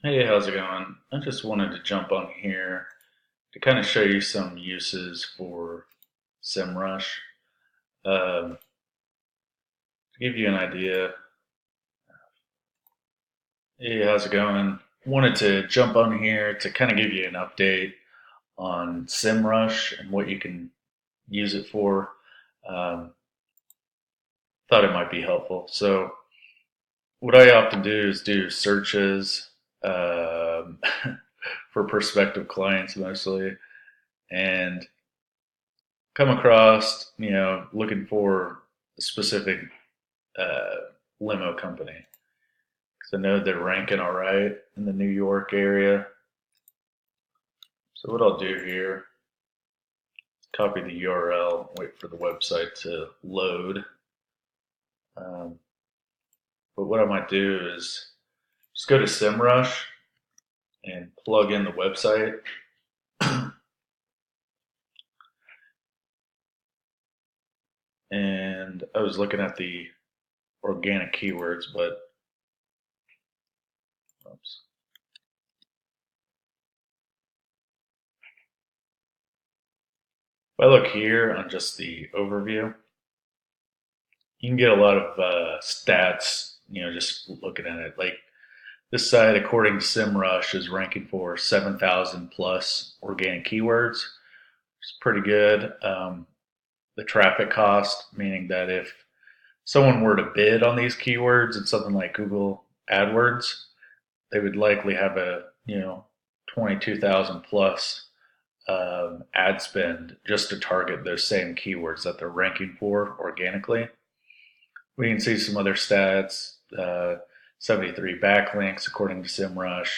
Hey, how's it going? I just wanted to jump on here to kind of show you some uses for SEMRush. To give you an idea, hey, how's it going? Wanted to jump on here to kind of give you an update on SEMRush and what you can use it for. Um, Thought it might be helpful. So, what I often do is do searches um, for prospective clients mostly, and come across, looking for a specific uh, limo company because I know they're ranking all right in the New York area. So what I'll do here is copy the URL, wait for the website to load. Um, but what I might do is just go to SEMrush and plug in the website. And I was looking at the organic keywords, but oops. If I look here on just the overview, you can get a lot of stats, just looking at it. Like this site, according to SEMrush, is ranking for 7,000 plus organic keywords. It's pretty good. The traffic cost, meaning that if someone were to bid on these keywords in something like Google AdWords, they would likely have a 22,000 plus ad spend just to target those same keywords that they're ranking for organically. We can see some other stats, 73 backlinks according to SEMrush,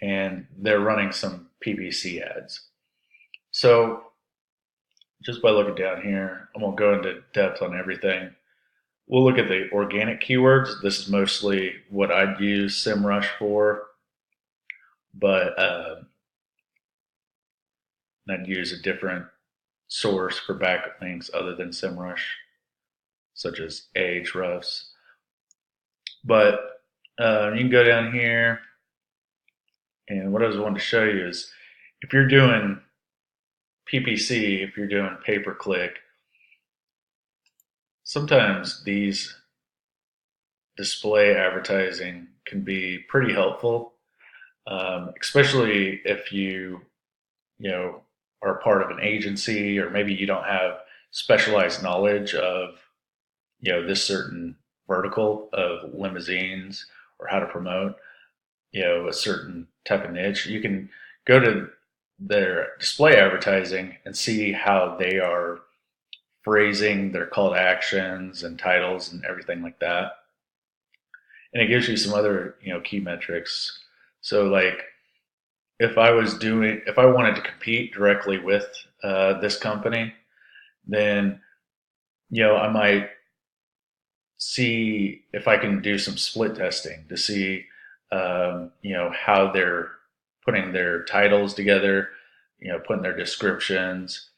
and they're running some PPC ads. So just by looking down here, I won't go into depth on everything. We'll look at the organic keywords. This is mostly what I'd use SEMrush for, but I'd use a different source for backlinks other than SEMrush, such as Ahrefs. But you can go down here, and what I was wanting to show you is if you're doing PPC, if you're doing pay per click, sometimes these display advertising can be pretty helpful, especially if you know are part of an agency or maybe you don't have specialized knowledge of this certain vertical of limousines or how to promote a certain type of niche. You can go to their display advertising and see how they are phrasing their call to actions and titles and everything like that. And it gives you some other key metrics. So like if I wanted to compete directly with this company, then I might see if I can do some split testing to see how they're putting their titles together, putting their descriptions,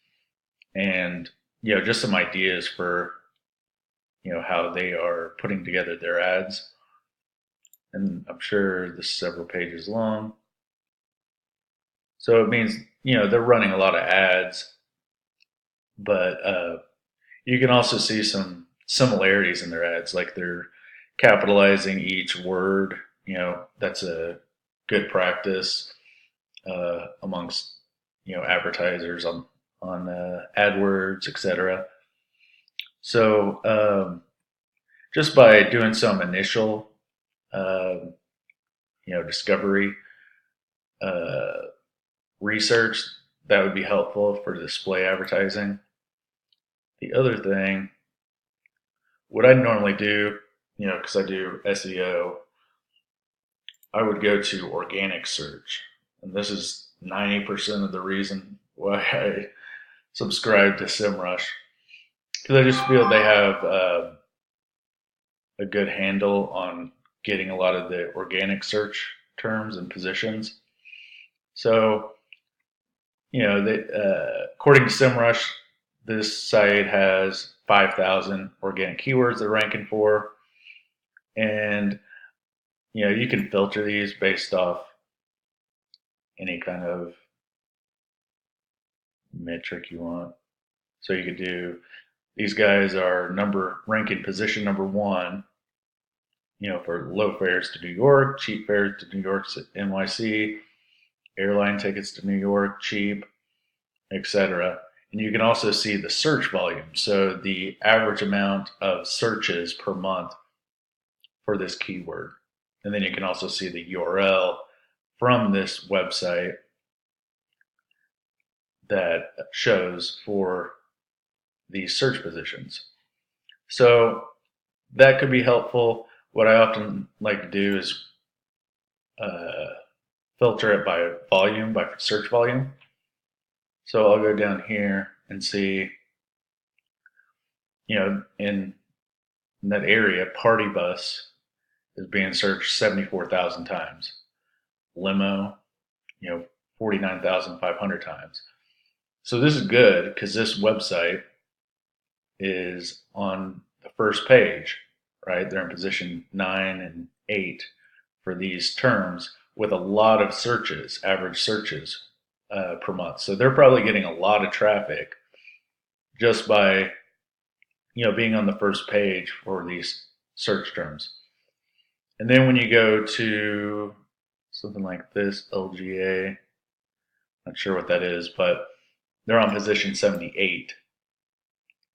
and just some ideas for how they are putting together their ads. And I'm sure this is several pages long. So it means, they're running a lot of ads, but you can also see some similarities in their ads, like they're capitalizing each word. That's a good practice amongst advertisers on AdWords, etc. So just by doing some initial uh, discovery uh, research, that would be helpful for display advertising. The other thing, what I normally do, because I do SEO, I would go to organic search. And this is 90% of the reason why I subscribe to SEMrush. Because I just feel they have a good handle on getting a lot of the organic search terms and positions. So, according to SEMrush, this site has 5,000 organic keywords they're ranking for. And You can filter these based off any kind of metric you want. So you could do, these guys are ranking position number one, for low fares to New York, cheap fares to New York, NYC, airline tickets to New York, cheap, etc. And you can also see the search volume, so the average amount of searches per month for this keyword. And then you can also see the URL from this website that shows for these search positions. So that could be helpful. What I often like to do is filter it by volume, by search volume. So I'll go down here and see, in that area, party bus is being searched 74,000 times. Limo, 49,500 times. So this is good because this website is on the first page, right? They're in position 9 and 8 for these terms with a lot of searches, average searches per month. So they're probably getting a lot of traffic just by, being on the first page for these search terms. And then when you go to something like this, LGA, not sure what that is, but they're on position 78.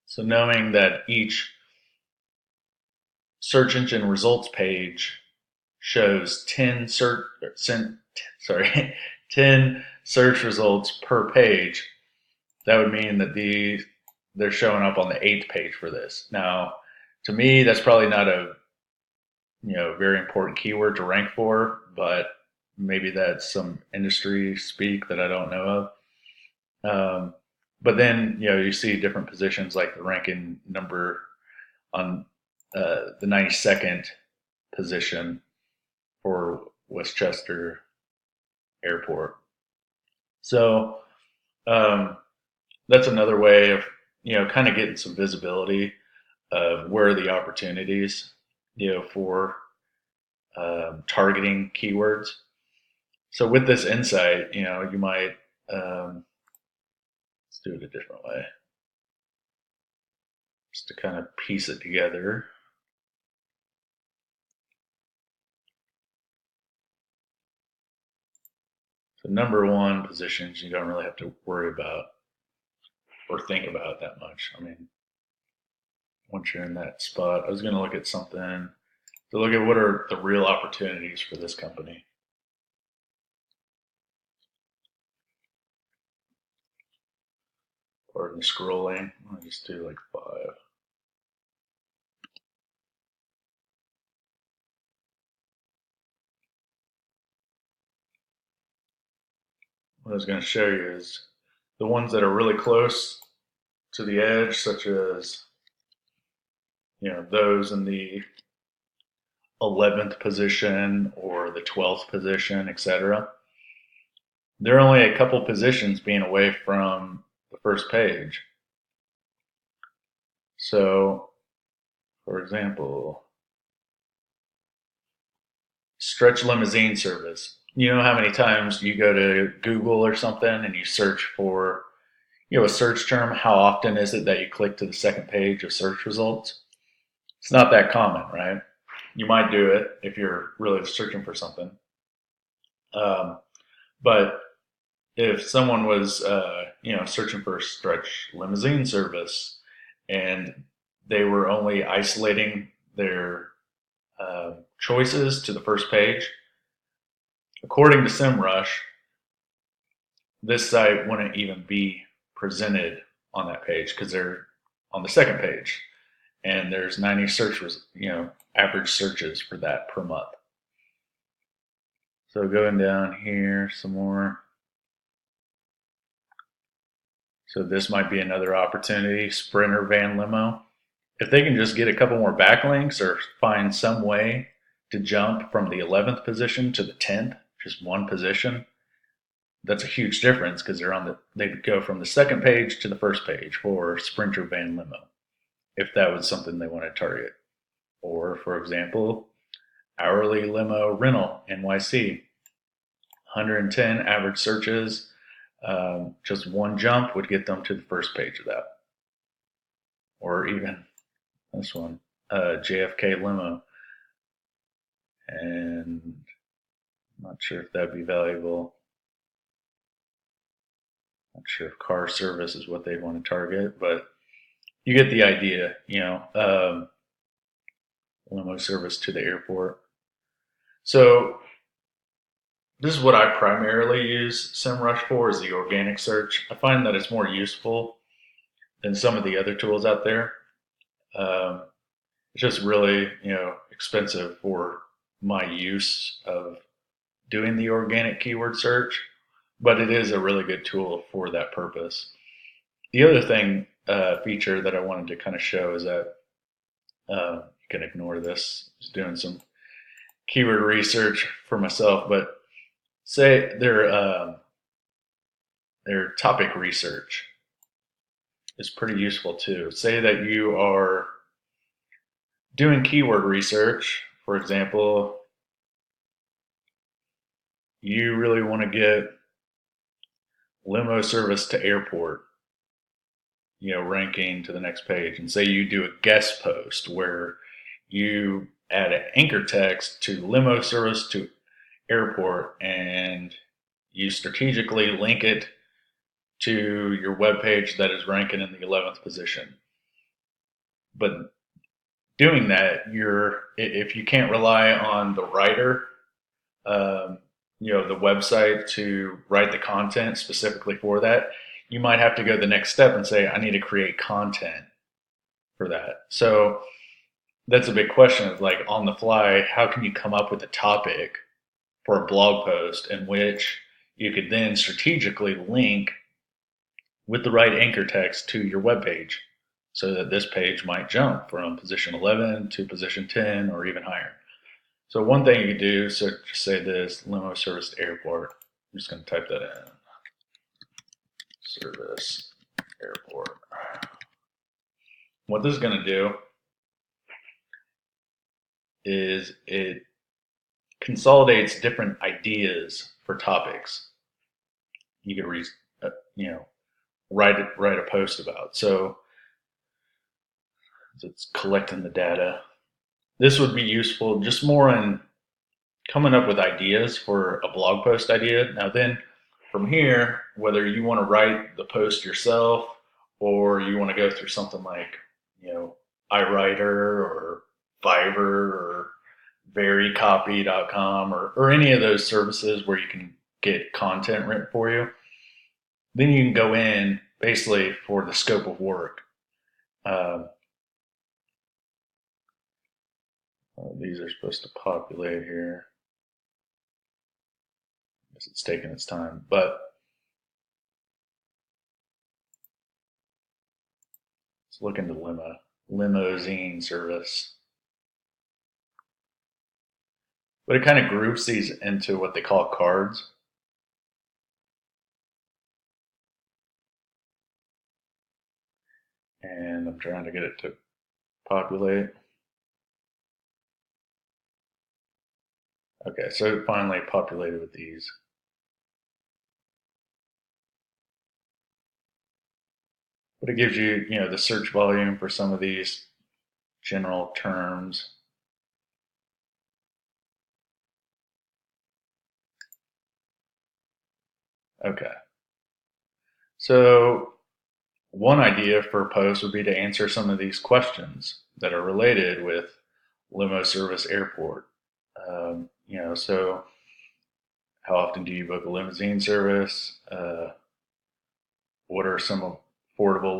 So knowing that each search engine results page shows 10 10 search results per page, that would mean that they're showing up on the 8th page for this. Now, to me, that's probably not a very important keyword to rank for, but maybe that's some industry speak that I don't know of. But then, you see different positions like the ranking number on the 92nd position for Westchester Airport. So that's another way of, kind of getting some visibility of where are the opportunities, for targeting keywords. So with this insight, you might, let's do it a different way, just to kind of piece it together. So number one positions, you don't really have to worry about or think about that much. I mean, once you're in that spot, I was going to look at something to look at what are the real opportunities for this company. Pardon the scrolling. I'll just do like 5. What I was going to show you is the ones that are really close to the edge, such as those in the 11th position or the 12th position, etc. They're only a couple positions being away from the first page. So, for example, stretch limousine service. You know how many times you go to Google or something and you search for, a search term? How often is it that you click to the second page of search results? It's not that common, right? You might do it if you're really searching for something. But if someone was, searching for a stretch limousine service and they were only isolating their choices to the first page, according to SEMRush, this site wouldn't even be presented on that page because they're on the second page, and there's 90 average searches for that per month. So going down here some more. So this might be another opportunity, Sprinter van limo. If they can just get a couple more backlinks or find some way to jump from the 11th position to the 10th, just one position, that's a huge difference because they go from the second page to the first page for Sprinter van limo, if that was something they want to target. Or, for example, hourly limo rental NYC. 110 average searches. Just one jump would get them to the first page of that. Or even this one, JFK limo. And I'm not sure if that'd be valuable. Not sure if car service is what they'd want to target, but you get the idea, limo service to the airport. So this is what I primarily use SEMRush for, is the organic search. I find that it's more useful than some of the other tools out there. It's just really, expensive for my use of doing the organic keyword search, but it is a really good tool for that purpose. The other thing, feature that I wanted to kind of show is that you can ignore this. I was doing some keyword research for myself, but say their topic research is pretty useful too. Say that you are doing keyword research, for example, you really want to get limo service to airport, ranking to the next page. And say you do a guest post where you add an anchor text to limo service to airport and you strategically link it to your web page that is ranking in the 11th position. But doing that, if you can't rely on the writer, the website to write the content specifically for that, you might have to go the next step and say, I need to create content for that. So that's a big question of, like, on the fly, how can you come up with a topic for a blog post in which you could then strategically link with the right anchor text to your web page so that this page might jump from position 11 to position 10 or even higher. So one thing you could do, so just say this, limo service to airport. I'm just going to type that in. Service airport. What this is going to do is it consolidates different ideas for topics you could write a post about. So it's collecting the data. This would be useful just more in coming up with ideas for a blog post idea. Now then, from here, whether you want to write the post yourself or you want to go through something like, iWriter or Fiverr or verycopy.com or any of those services where you can get content written for you, then you can go in basically for the scope of work. These are supposed to populate here. I guess it's taking its time, but let's look into limousine service. But it kind of groups these into what they call cards. And I'm trying to get it to populate. Okay, so it finally populated with these. But it gives you, the search volume for some of these general terms. Okay. So one idea for a post would be to answer some of these questions that are related with limo service airport. So how often do you book a limousine service? What are some affordable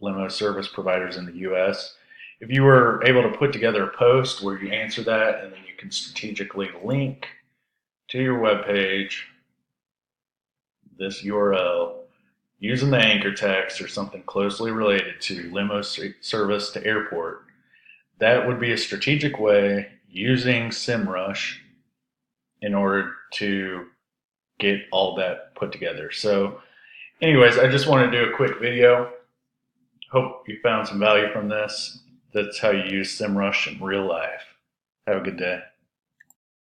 limo service providers in the US? If you were able to put together a post where you answer that and then you can strategically link to your web page this URL using the anchor text or something closely related to limo service to airport, that would be a strategic way using SEMRush in order to get all that put together. So anyways, I just wanted to do a quick video. Hope you found some value from this. That's how you use SEMRush in real life. Have a good day.